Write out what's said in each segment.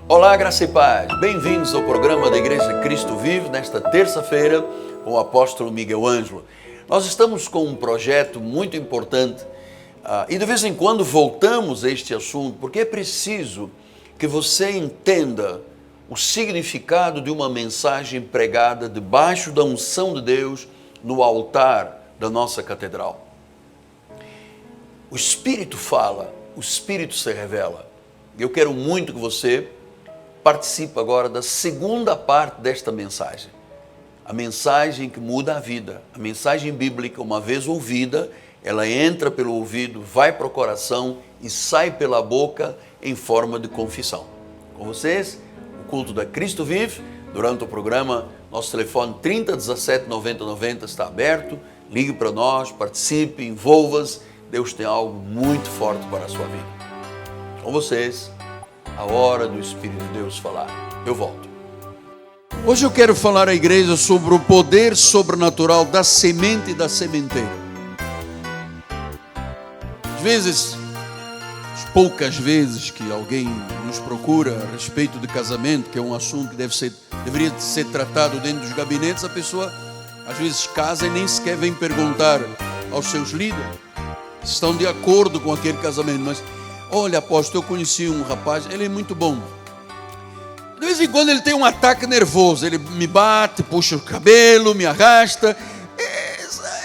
Olá, graça e paz. Bem-vindos ao programa da Igreja Cristo Vive, nesta terça-feira, com o apóstolo Miguel Ângelo. Nós estamos com um projeto muito importante e de vez em quando voltamos a este assunto, porque é preciso que você entenda o significado de uma mensagem pregada debaixo da unção de Deus no altar da nossa catedral. O Espírito fala, o Espírito se revela. Eu quero muito que você participe agora da segunda parte desta mensagem. A mensagem que muda a vida. A mensagem bíblica, uma vez ouvida, ela entra pelo ouvido, vai para o coração e sai pela boca em forma de confissão. Com vocês, o culto da Cristo Vive. Durante o programa, nosso telefone 30 17 90 90 está aberto. Ligue para nós, participe, envolva-se. Deus tem algo muito forte para a sua vida. Com vocês, a hora do Espírito de Deus falar. Eu volto. Hoje eu quero falar à igreja sobre o poder sobrenatural da semente e da sementeira. Às vezes, poucas vezes que alguém nos procura a respeito de casamento, que é um assunto que deveria ser tratado dentro dos gabinetes, a pessoa às vezes casa e nem sequer vem perguntar aos seus líderes se estão de acordo com aquele casamento. Mas olha, apóstolo, eu conheci um rapaz, ele é muito bom. De vez em quando ele tem um ataque nervoso, ele me bate, puxa o cabelo, me arrasta.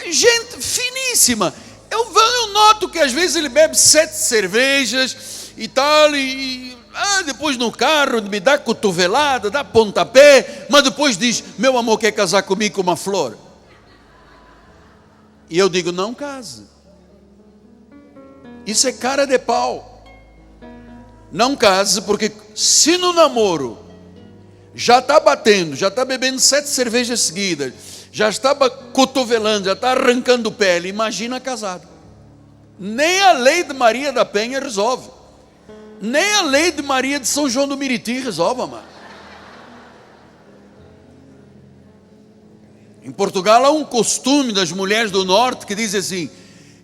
Gente finíssima. Eu noto que às vezes ele bebe 7 cervejas e tal, depois no carro me dá cotovelada, dá pontapé, mas depois diz: meu amor, quer casar comigo com uma flor? E eu digo: não case. Isso é cara de pau. Não case, porque se no namoro já está batendo, já está bebendo 7 cervejas seguidas, já está cotovelando, já está arrancando pele, imagina casado. Nem a lei de Maria da Penha resolve. Nem a lei de Maria de São João do Meriti resolve, amado. Em Portugal há um costume das mulheres do norte que diz assim: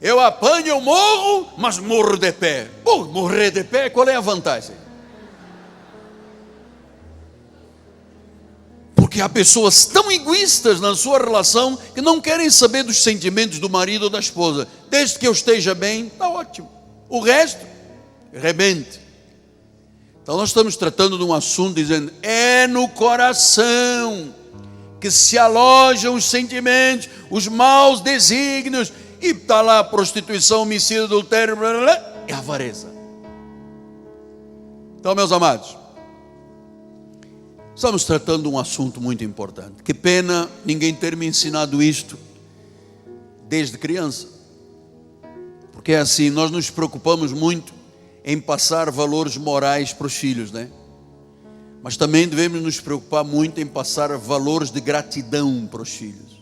eu apanho, eu morro, mas morro de pé. Pô, morrer de pé, qual é a vantagem? Porque há pessoas tão egoístas na sua relação que não querem saber dos sentimentos do marido ou da esposa. Desde que eu esteja bem, está ótimo. O resto, rebente. Então nós estamos tratando de um assunto dizendo: é no coração que se alojam os sentimentos, os maus desígnios. E está lá a prostituição, homicídio, adultério, blá, blá, blá, é avareza. Então, meus amados, estamos tratando de um assunto muito importante. Que pena ninguém ter me ensinado isto desde criança. Porque é assim, nós nos preocupamos muito em passar valores morais para os filhos, né? Mas também devemos nos preocupar muito em passar valores de gratidão para os filhos.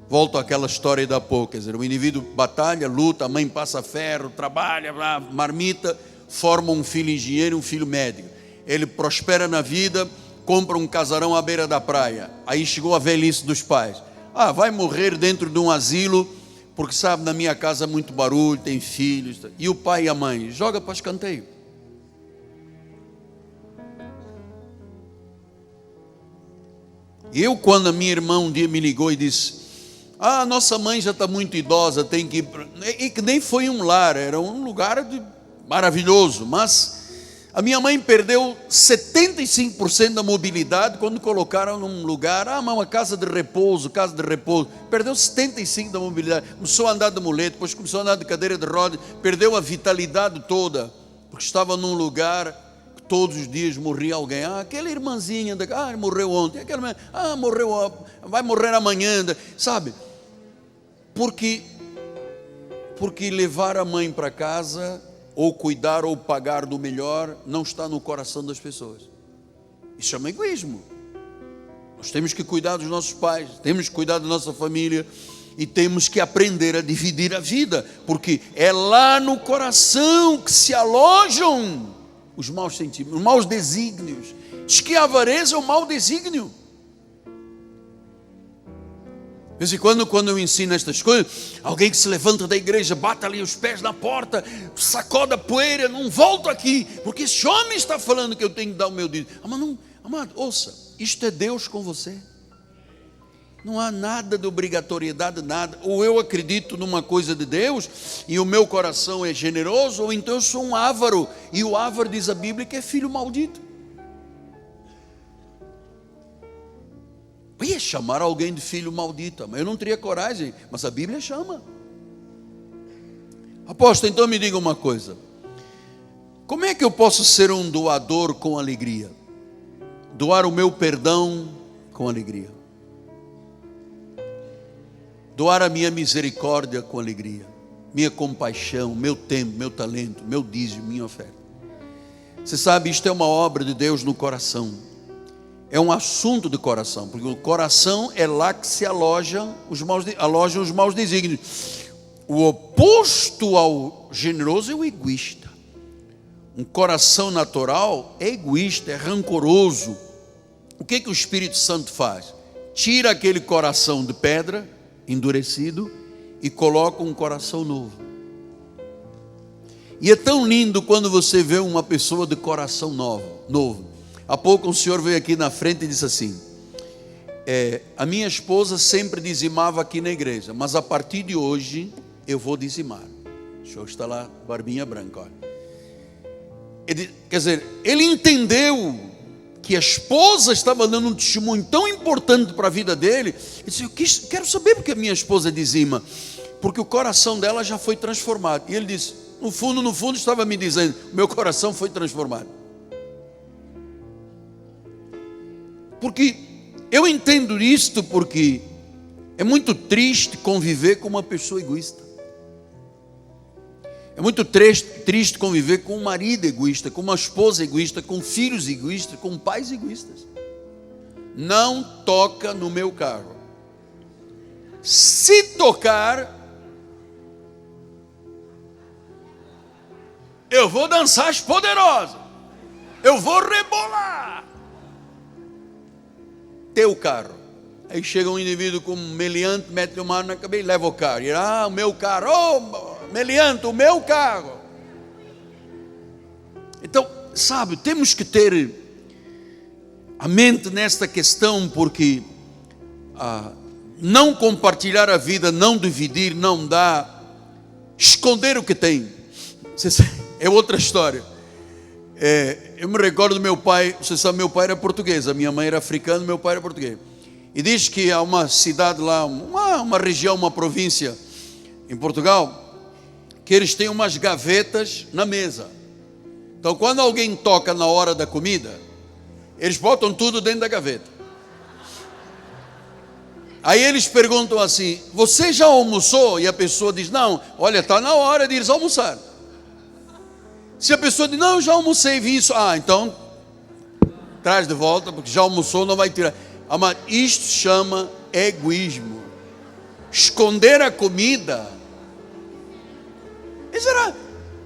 Volto àquela história da pouco, quer dizer, o indivíduo batalha, luta, a mãe passa ferro, trabalha, marmita, forma um filho engenheiro, um filho médico. Ele prospera na vida, compra um casarão à beira da praia. Aí chegou a velhice dos pais. Vai morrer dentro de um asilo, porque sabe, na minha casa há muito barulho, tem filhos. E o pai e a mãe? Joga para escanteio. Eu, quando a minha irmã um dia me ligou e disse: nossa mãe já está muito idosa, tem que ir. E que nem foi um lar, era um lugar maravilhoso, mas a minha mãe perdeu 75% da mobilidade quando colocaram num lugar, uma casa de repouso, perdeu 75% da mobilidade, começou a andar de muleta, depois começou a andar de cadeira de rodas, perdeu a vitalidade toda, porque estava num lugar que todos os dias morria alguém. Aquela irmãzinha, morreu ontem, aquela morreu, vai morrer amanhã, sabe? Porque levar a mãe para casa, ou cuidar ou pagar do melhor, não está no coração das pessoas. Isso chama egoísmo. Nós temos que cuidar dos nossos pais, temos que cuidar da nossa família e temos que aprender a dividir a vida, porque é lá no coração que se alojam os maus sentimentos, os maus desígnios. Diz que a avareza é o mau desígnio. De vez em quando eu ensino estas coisas, alguém que se levanta da igreja, bate ali os pés na porta, sacode a poeira, não volto aqui, porque esse homem está falando que eu tenho que dar o meu dízimo. Amado, ouça, isto é Deus com você. Não há nada de obrigatoriedade, nada. Ou eu acredito numa coisa de Deus e o meu coração é generoso, ou então eu sou um avaro. E o avaro, diz a Bíblia, que é filho maldito. Eu ia chamar alguém de filho maldito, mas eu não teria coragem, mas a Bíblia chama. Apóstolo, então me diga uma coisa. Como é que eu posso ser um doador com alegria? Doar o meu perdão com alegria. Doar a minha misericórdia com alegria. Minha compaixão, meu tempo, meu talento, meu dízimo, minha oferta. Você sabe, isto é uma obra de Deus no coração. É um assunto de coração, porque o coração é lá que se alojam os maus desígnios. O oposto ao generoso é o egoísta. Um coração natural é egoísta, é rancoroso. O que o Espírito Santo faz? Tira aquele coração de pedra, endurecido, e coloca um coração novo. E é tão lindo quando você vê uma pessoa de coração novo. Há pouco um senhor veio aqui na frente e disse assim: a minha esposa sempre dizimava aqui na igreja, mas a partir de hoje eu vou dizimar. O senhor está lá, barbinha branca, olha. Quer dizer, ele entendeu que a esposa estava dando um testemunho tão importante para a vida dele. Ele disse: eu quero saber porque a minha esposa dizima, porque o coração dela já foi transformado. E ele disse: no fundo estava me dizendo, meu coração foi transformado. Porque eu entendo isto, porque é muito triste conviver com uma pessoa egoísta. É muito triste conviver com um marido egoísta, com uma esposa egoísta, com filhos egoístas, com pais egoístas. Não toca no meu carro. Se tocar, eu vou dançar as poderosas. Eu vou rebolar. Teu carro. Aí chega um indivíduo com um meliante, mete o mano na cabeça e leva o carro. E o meu carro, meliante, o meu carro. Então, sabe, temos que ter a mente nesta questão, porque não compartilhar a vida, não dividir, não dar, esconder o que tem, é outra história. Eu me recordo do meu pai. Você sabe, meu pai era português, a minha mãe era africana, meu pai era português. E diz que há uma cidade lá, uma região, uma província em Portugal, que eles têm umas gavetas na mesa. Então quando alguém toca na hora da comida, eles botam tudo dentro da gaveta. Aí eles perguntam assim: você já almoçou? E a pessoa diz: não. Olha, está na hora de eles almoçar. Se a pessoa diz: não, eu já almocei, vi isso. Então traz de volta, porque já almoçou, não vai tirar. Mas isto chama egoísmo. Esconder a comida. Isso era.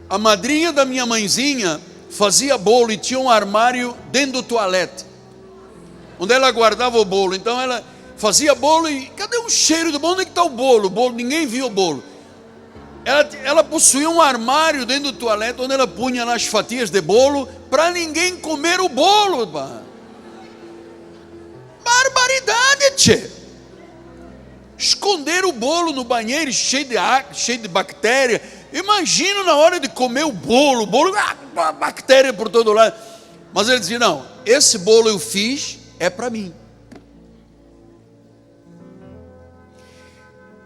A madrinha da minha mãezinha fazia bolo e tinha um armário dentro do toalete, onde ela guardava o bolo. Então ela fazia bolo e cadê o cheiro do bolo? Onde é que está o bolo? O bolo, ninguém viu o bolo. Ela possuía um armário dentro do toalete, onde ela punha nas fatias de bolo, para ninguém comer o bolo. Barbaridade, tchê. Esconder o bolo no banheiro, cheio de água, cheio de bactéria. Imagina na hora de comer o bolo, bactéria por todo lado. Mas ele dizia: não, esse bolo eu fiz, é para mim.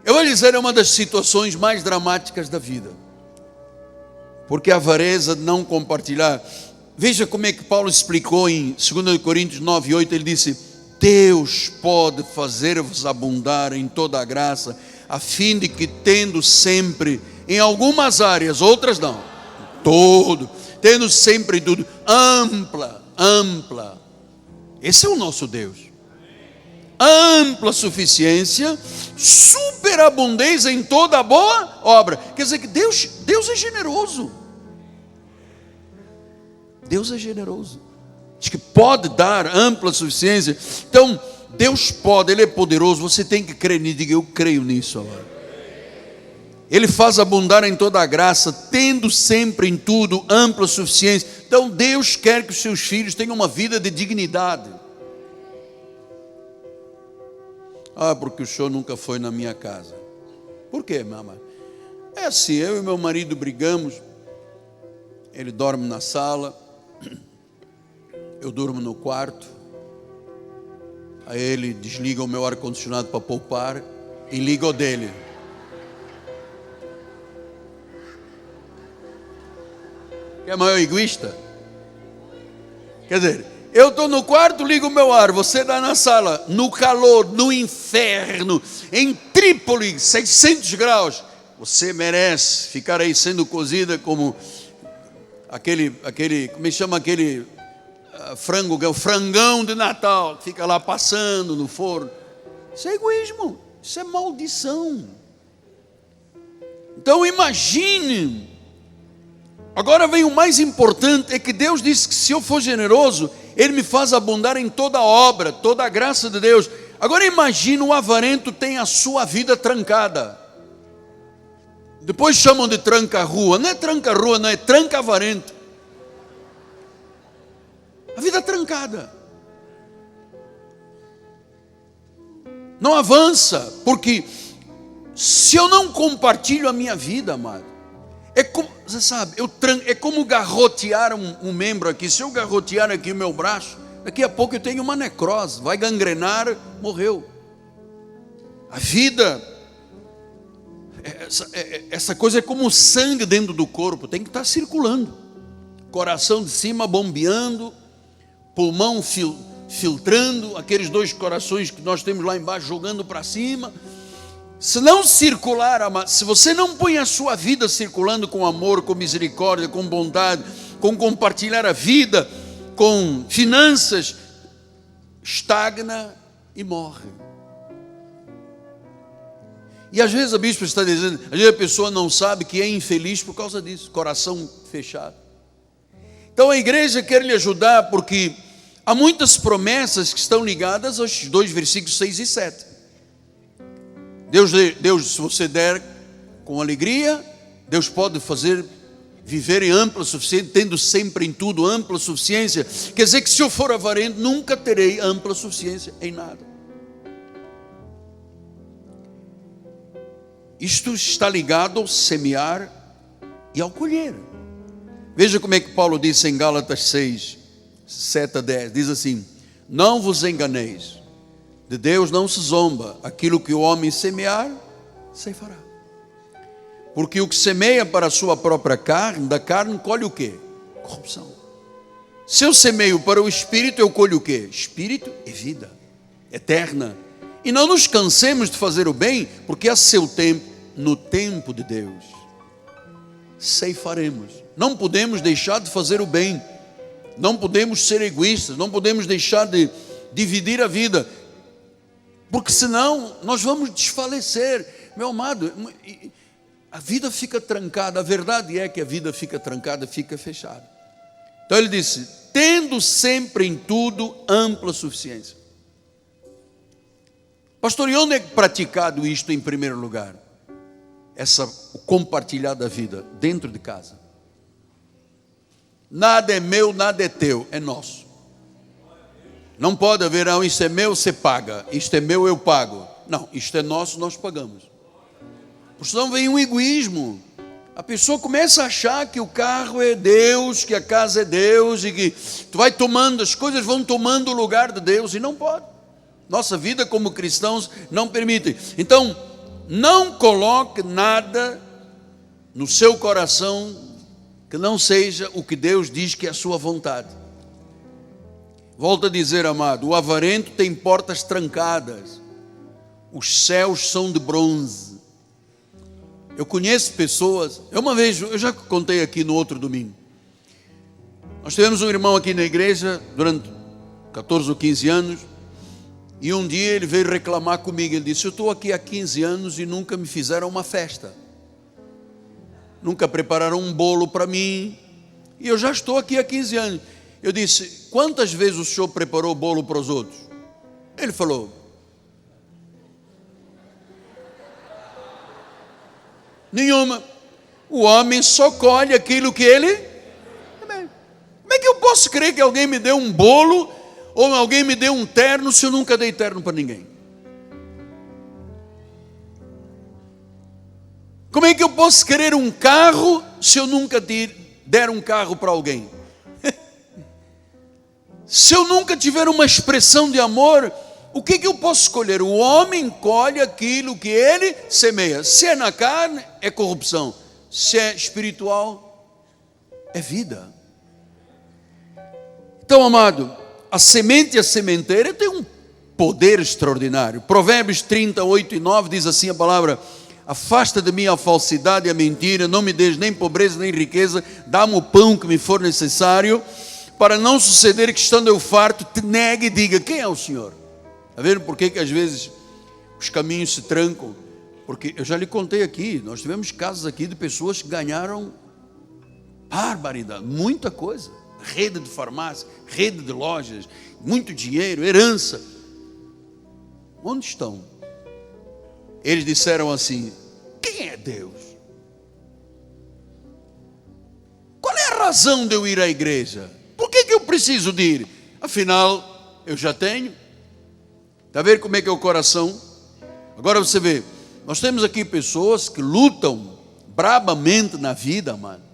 Eu vou dizer, é uma das situações mais dramáticas da vida, porque a avareza de não compartilhar. Veja como é que Paulo explicou em 2 Coríntios 9:8. Ele disse: Deus pode fazer-vos abundar em toda a graça, a fim de que, tendo sempre, em algumas áreas, outras não, todo, tendo sempre tudo, ampla, esse é o nosso Deus. Ampla suficiência, superabundância em toda boa obra. Quer dizer que Deus é generoso. Deus é generoso. Diz que pode dar ampla suficiência. Então, Deus pode, Ele é poderoso, você tem que crer nisso. Diga, eu creio nisso, amado. Ele faz abundar em toda a graça, tendo sempre em tudo ampla suficiência. Então Deus quer que os seus filhos tenham uma vida de dignidade. Porque o senhor nunca foi na minha casa. Por quê, mamãe? É assim, eu e meu marido brigamos. Ele dorme na sala, eu durmo no quarto. Aí ele desliga o meu ar-condicionado para poupar e liga o dele. É maior egoísta? Quer dizer, eu estou no quarto, ligo o meu ar, você está na sala, no calor, no inferno, em Trípoli, 600 graus. Você merece ficar aí sendo cozida como aquele, como chama aquele frango, o frangão de Natal, que fica lá passando no forno. Isso é egoísmo, isso é maldição. Então imagine. Agora vem o mais importante, é que Deus disse que se eu for generoso, Ele me faz abundar em toda a obra, toda a graça de Deus. Agora imagine o avarento tem a sua vida trancada. Depois chamam de tranca-rua. Não é tranca-rua, não é tranca-avarento. A vida trancada. Não avança, porque se eu não compartilho a minha vida, amado, é como, você sabe, é como garrotear um membro aqui. Se eu garrotear aqui o meu braço, daqui a pouco eu tenho uma necrose, vai gangrenar, morreu. A vida, essa coisa é como o sangue dentro do corpo, tem que estar circulando. Coração de cima bombeando, pulmão filtrando, aqueles dois corações que nós temos lá embaixo jogando para cima. Se não circular, se você não põe a sua vida circulando com amor, com misericórdia, com bondade, com compartilhar a vida, com finanças, estagna e morre. E às vezes a bispa está dizendo, às vezes a pessoa não sabe que é infeliz por causa disso, coração fechado. Então a igreja quer lhe ajudar, porque há muitas promessas que estão ligadas aos dois versículos 6 e 7. Deus, se você der com alegria, Deus pode fazer viver em ampla suficiência, tendo sempre em tudo ampla suficiência. Quer dizer que se eu for avarento, nunca terei ampla suficiência em nada. Isto está ligado ao semear e ao colher. Veja como é que Paulo disse em Gálatas 6, 7 a 10, diz assim: não vos enganeis, de Deus não se zomba, aquilo que o homem semear, ceifará. Porque o que semeia para a sua própria carne, da carne colhe o quê? Corrupção. Se eu semeio para o Espírito, eu colho o quê? Espírito é vida eterna. E não nos cansemos de fazer o bem, porque a seu tempo, no tempo de Deus, ceifaremos. Não podemos deixar de fazer o bem, não podemos ser egoístas, não podemos deixar de dividir a vida, porque senão nós vamos desfalecer. Meu amado, a vida fica trancada. A verdade é que a vida fica trancada, fica fechada. Então ele disse: tendo sempre em tudo ampla suficiência. Pastor, e onde é praticado isto em primeiro lugar? O compartilhar da vida dentro de casa. Nada é meu, nada é teu, é nosso. Não pode haver, isto é meu, você paga, isto é meu, eu pago. Não, isto é nosso, nós pagamos. Por senão vem um egoísmo. A pessoa começa a achar que o carro é Deus, que a casa é Deus, e que tu vai tomando, as coisas vão tomando o lugar de Deus, e não pode. Nossa vida como cristãos não permite. Então, não coloque nada no seu coração que não seja o que Deus diz que é a sua vontade. Volto a dizer, amado, o avarento tem portas trancadas, os céus são de bronze. Eu conheço pessoas, eu já contei aqui no outro domingo, nós tivemos um irmão aqui na igreja durante 14 ou 15 anos, e um dia ele veio reclamar comigo. Ele disse: eu estou aqui há 15 anos e nunca me fizeram uma festa, nunca prepararam um bolo para mim, e eu já estou aqui há 15 anos. Eu disse: quantas vezes o senhor preparou bolo para os outros? Ele falou: nenhuma. O homem só colhe aquilo que ele... Como é que eu posso crer que alguém me dê um bolo ou alguém me dê um terno se eu nunca dei terno para ninguém? Como é que eu posso querer um carro se eu nunca der um carro para alguém? Se eu nunca tiver uma expressão de amor, o que eu posso escolher? O homem colhe aquilo que ele semeia. Se é na carne, é corrupção. Se é espiritual, é vida. Então, amado, a semente e a sementeira tem um poder extraordinário. Provérbios 38 e 9 diz assim a palavra: afasta de mim a falsidade e a mentira, não me des nem pobreza nem riqueza, dá-me o pão que me for necessário, para não suceder que estando eu farto, te negue e diga: quem é o Senhor? Está vendo por que às vezes os caminhos se trancam? Porque eu já lhe contei aqui, nós tivemos casos aqui de pessoas que ganharam barbaridade, muita coisa. Rede de farmácia, rede de lojas, muito dinheiro, herança. Onde estão? Eles disseram assim: quem é Deus? Qual é a razão de eu ir à igreja? Por que eu preciso de ir? Afinal, eu já tenho. Está a ver como é que é o coração? Agora você vê, nós temos aqui pessoas que lutam brabamente na vida, mano.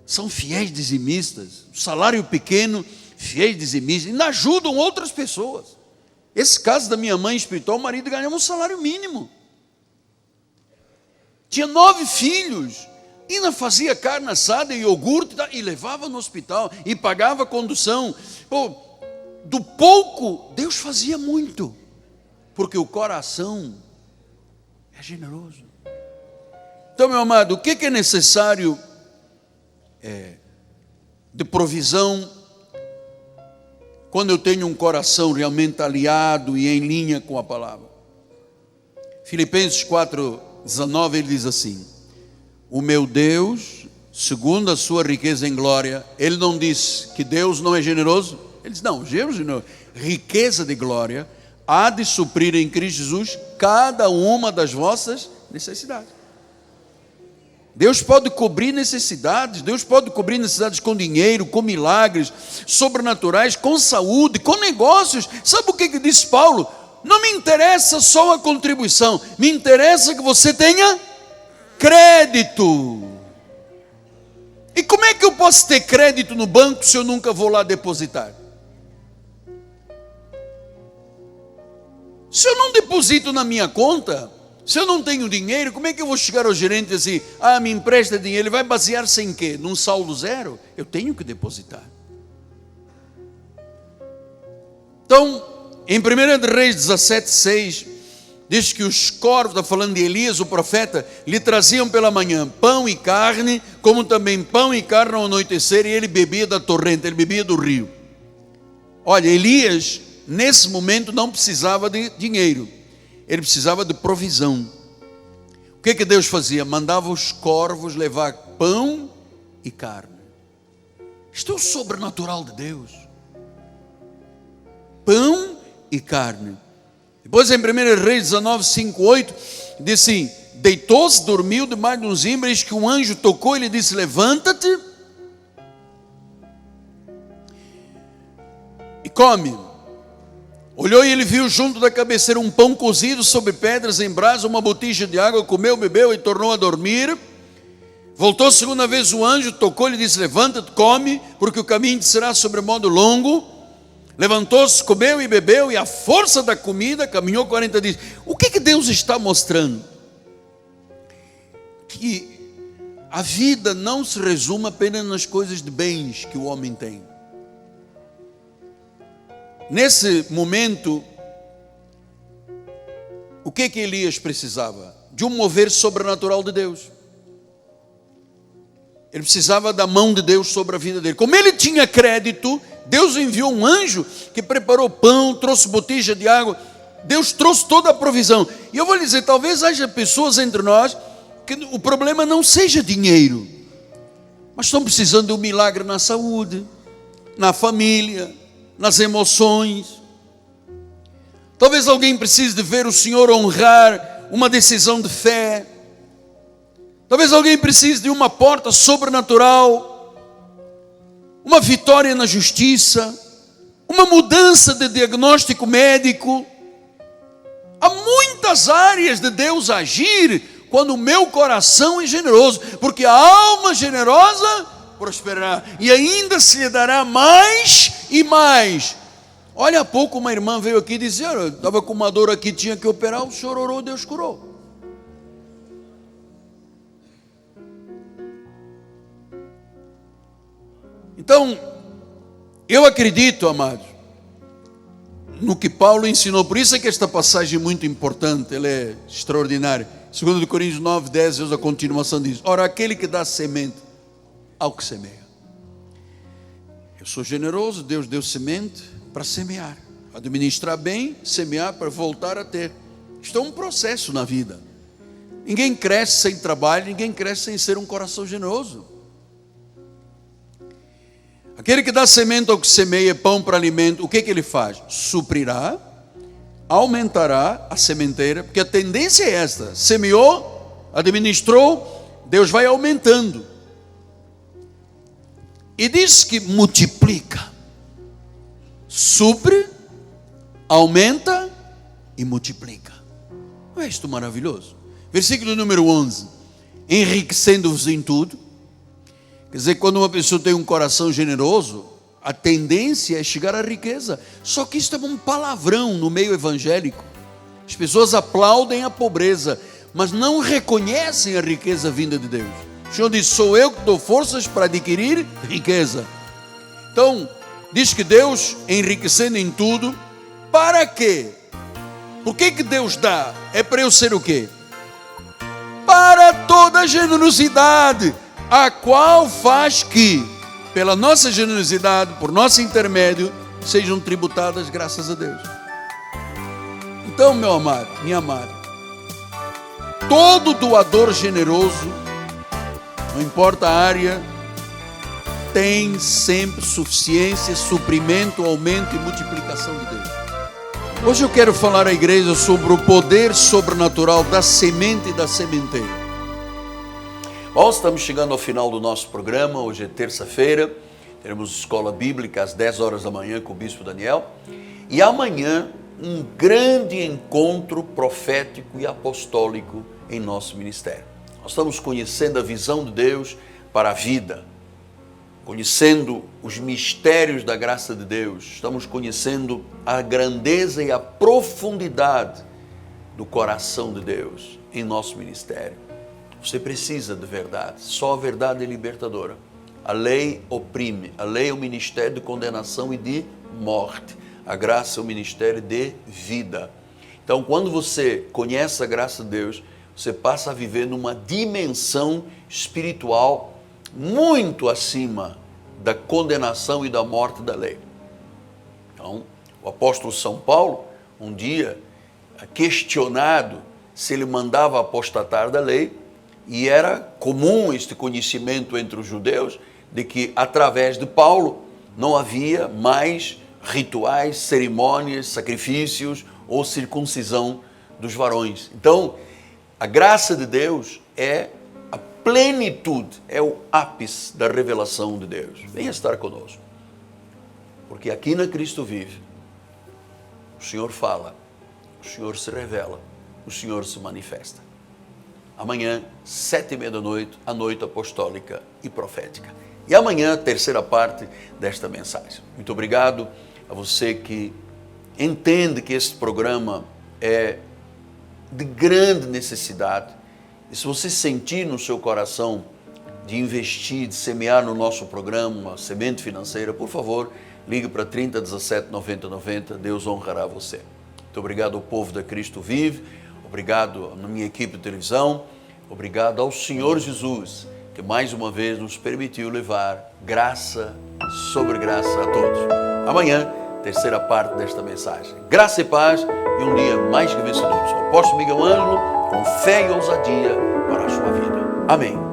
São fiéis dizimistas, salário pequeno, fiéis dizimistas, e ainda ajudam outras pessoas. Esse caso da minha mãe espiritual, o marido ganhava um salário mínimo. Tinha 9 filhos, ainda fazia carne assada e iogurte, e levava no hospital, e pagava condução. Pô, do pouco, Deus fazia muito, porque o coração é generoso. Então, meu amado, o que é necessário de provisão quando eu tenho um coração realmente aliado e em linha com a palavra? Filipenses 4:19, ele diz assim: o meu Deus, segundo a sua riqueza em glória. Ele não disse que Deus não é generoso. Ele diz: não, Deus é generoso. Riqueza de glória há de suprir em Cristo Jesus cada uma das vossas necessidades. Deus pode cobrir necessidades, Deus pode cobrir necessidades com dinheiro, com milagres sobrenaturais, com saúde, com negócios. Sabe o que disse Paulo? Não me interessa só a contribuição, me interessa que você tenha crédito. E como é que eu posso ter crédito no banco se eu nunca vou lá depositar? Se eu não deposito na minha conta, se eu não tenho dinheiro, como é que eu vou chegar ao gerente e dizer: ah, me empresta dinheiro? Ele vai basear-se em quê? Num saldo zero? Eu tenho que depositar. Então, em 1 Reis 17:6, diz que os corvos, está falando de Elias, o profeta, lhe traziam pela manhã pão e carne, como também pão e carne ao anoitecer, e ele bebia da torrente, ele bebia do rio. Olha, Elias, nesse momento, não precisava de dinheiro. Ele precisava de provisão. O que Deus fazia? Mandava os corvos levar pão e carne. Isto é o sobrenatural de Deus. Pão e carne. Depois em 1 Reis 19:5-8, diz assim: deitou-se, dormiu debaixo de um zimbro, eis que um anjo tocou e lhe disse: levanta-te e come. Olhou e ele viu junto da cabeceira um pão cozido sobre pedras em brasa, uma botija de água, comeu, bebeu e tornou a dormir. Voltou segunda vez o anjo, tocou-lhe e disse: levanta-te, come, porque o caminho te será sobremodo longo. Levantou-se, comeu e bebeu, e à força da comida caminhou 40 dias. O que Deus está mostrando? Que a vida não se resume apenas nas coisas de bens que o homem tem. Nesse momento, o que Elias precisava? De um mover sobrenatural de Deus. Ele precisava da mão de Deus sobre a vida dele. Como ele tinha crédito, Deus enviou um anjo que preparou pão, trouxe botija de água. Deus trouxe toda a provisão. E eu vou lhe dizer, talvez haja pessoas entre nós que o problema não seja dinheiro, mas estão precisando de um milagre na saúde, na família, nas emoções. Talvez alguém precise de ver o Senhor honrar uma decisão de fé. Talvez alguém precise de uma porta sobrenatural, uma vitória na justiça, uma mudança de diagnóstico médico. Há muitas áreas de Deus agir quando o meu coração é generoso, porque a alma generosa prosperará e ainda se lhe dará mais e mais. Olha, há pouco uma irmã veio aqui dizer: eu estava com uma dor aqui, tinha que operar, o senhor orou, Deus curou. Então, eu acredito, amados, no que Paulo ensinou. Por isso é que esta passagem é muito importante, ela é extraordinária. 2 Coríntios 9, 10, Deus a continuação diz: ora, aquele que dá semente ao que semeia. Eu sou generoso, Deus deu semente para semear, administrar bem, semear para voltar a ter. Isto é um processo na vida. Ninguém cresce sem trabalho, ninguém cresce sem ser um coração generoso. Aquele que dá semente ao que semeia, pão para alimento, o que ele faz? Suprirá, aumentará a sementeira, porque a tendência é esta: semeou, administrou, Deus vai aumentando. E diz que multiplica, supre, aumenta e multiplica. Não é isto maravilhoso? Versículo número 11: enriquecendo-vos em tudo. Quer dizer, quando uma pessoa tem um coração generoso, a tendência é chegar à riqueza. Só que isso é um palavrão no meio evangélico. As pessoas aplaudem a pobreza, mas não reconhecem a riqueza vinda de Deus. O Senhor diz: sou eu que dou forças para adquirir riqueza. Então, diz que Deus enriquecendo em tudo, para quê? Por que Deus dá? É para eu ser o quê? Para toda generosidade, a qual faz que, pela nossa generosidade, por nosso intermédio, sejam tributadas graças a Deus. Então, meu amado, minha amada, todo doador generoso, não importa a área, tem sempre suficiência, suprimento, aumento e multiplicação de Deus. Hoje eu quero falar à igreja sobre o poder sobrenatural da semente e da sementeira. Bom, estamos chegando ao final do nosso programa. Hoje é terça-feira, teremos escola bíblica às 10 horas da manhã com o Bispo Daniel. E amanhã, um grande encontro profético e apostólico em nosso ministério. Nós estamos conhecendo a visão de Deus para a vida, conhecendo os mistérios da graça de Deus, estamos conhecendo a grandeza e a profundidade do coração de Deus em nosso ministério. Você precisa de verdade, só a verdade é libertadora. A lei oprime, a lei é o ministério de condenação e de morte. A graça é o ministério de vida. Então, quando você conhece a graça de Deus, você passa a viver numa dimensão espiritual muito acima da condenação e da morte da lei. Então, o apóstolo São Paulo, um dia, questionado se ele mandava apostatar da lei, e era comum este conhecimento entre os judeus, de que através de Paulo não havia mais rituais, cerimônias, sacrifícios ou circuncisão dos varões. Então, a graça de Deus é a plenitude, é o ápice da revelação de Deus. Venha estar conosco, porque aqui na Cristo Vive, o Senhor fala, o Senhor se revela, o Senhor se manifesta. Amanhã, 7h30 da noite, a noite apostólica e profética. E amanhã, a terceira parte desta mensagem. Muito obrigado a você que entende que este programa é de grande necessidade. E se você sentir no seu coração de investir, de semear no nosso programa, uma semente financeira, por favor, ligue para 30 17 90 90, Deus honrará você. Muito obrigado ao povo da Cristo Vive. Obrigado à minha equipe de televisão, obrigado ao Senhor Jesus, que mais uma vez nos permitiu levar graça sobre graça a todos. Amanhã, terceira parte desta mensagem. Graça e paz e um dia mais que vencedor. Sou o apóstolo Miguel Ângelo, com fé e ousadia para a sua vida. Amém.